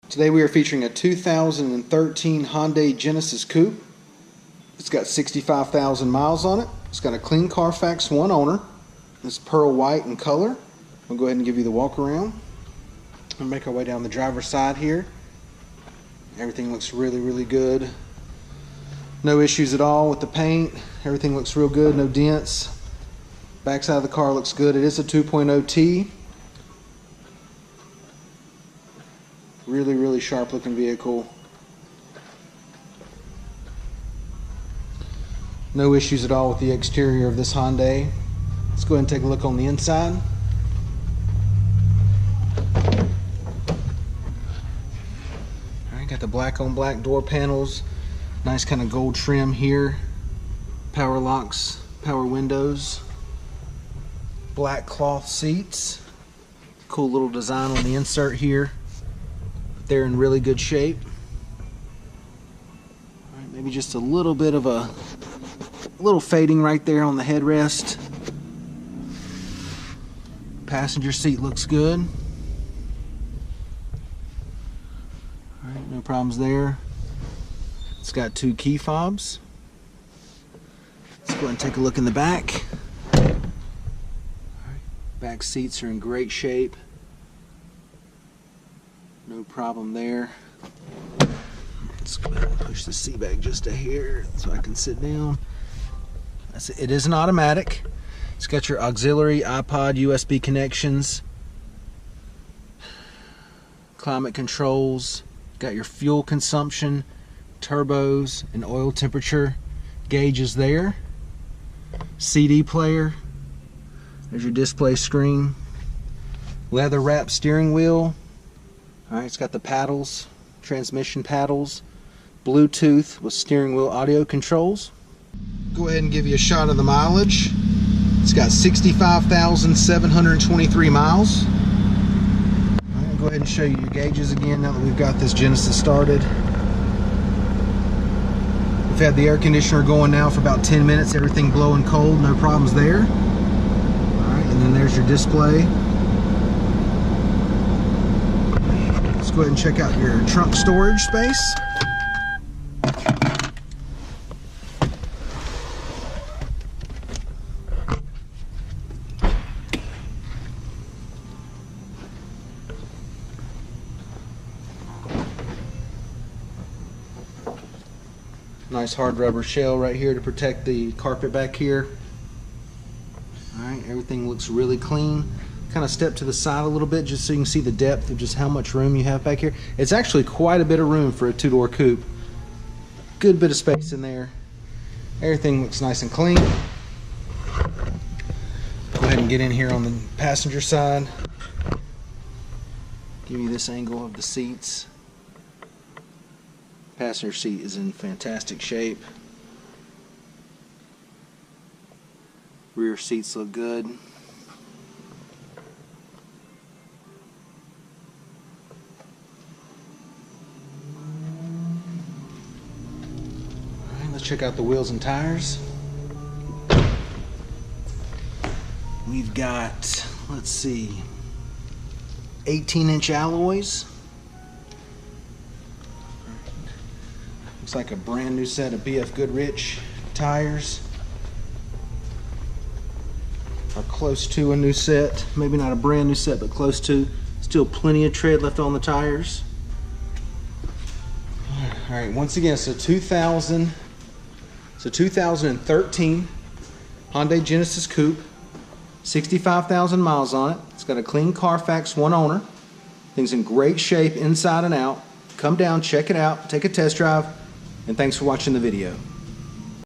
Today we are featuring a 2013 Hyundai Genesis Coupe. It's got 65,000 miles on it. It's got a clean Carfax one owner. It's pearl white in color. We'll go ahead and give you the walk around. We'll make our way down the driver's side here. Everything looks really good. No issues at all with the paint. Everything looks real good, no dents. Backside of the car looks good. It is a 2.0T. Really sharp looking vehicle. No issues at all with the exterior of this Hyundai. Let's go ahead and take a look on the inside. Alright, got the black on black door panels. Nice kind of gold trim here. Power locks, power windows. Black cloth seats. Cool little design on the insert here. They're in really good shape. All right, maybe just a little bit of a little fading right there on the headrest. Passenger seat looks good. All right, no problems there. It's got 2 key fobs. Let's go ahead and take a look in the back. All right, back seats are in great shape. No problem there. Let's go ahead and push the seat back just a hair so I can sit down. That's it. It is an automatic. It's got your auxiliary iPod USB connections, climate controls, got your fuel consumption, turbos, and oil temperature gauges there. CD player. There's your display screen. Leather wrapped steering wheel. Alright, it's got the paddles, transmission paddles, Bluetooth with steering wheel audio controls. Go ahead and give you a shot of the mileage. It's got 65,723 miles. Alright, go ahead and show you your gauges again now that we've got this Genesis started. We've had the air conditioner going now for about 10 minutes, everything blowing cold, no problems there. Alright, and then there's your display. Go ahead and check out your trunk storage space. Nice hard rubber shell right here to protect the carpet back here. Alright, everything looks really clean. Kind of step to the side a little bit just so you can see the depth of just how much room you have back here. It's actually quite a bit of room for a 2-door coupe. Good bit of space in there. Everything looks nice and clean. Go ahead and get in here on the passenger side. Give you this angle of the seats. Passenger seat is in fantastic shape. Rear seats look good. Let's check out the wheels and tires. We've got, let's see, 18-inch alloys. Looks like a brand new set of BF Goodrich tires. Or close to a new set. Maybe not a brand new set, but close to. Still plenty of tread left on the tires. All right, once again, it's a 2013 Hyundai Genesis Coupe, 65,000 miles on it. It's got a clean Carfax one owner. Things in great shape inside and out. Come down, check it out, take a test drive, and thanks for watching the video.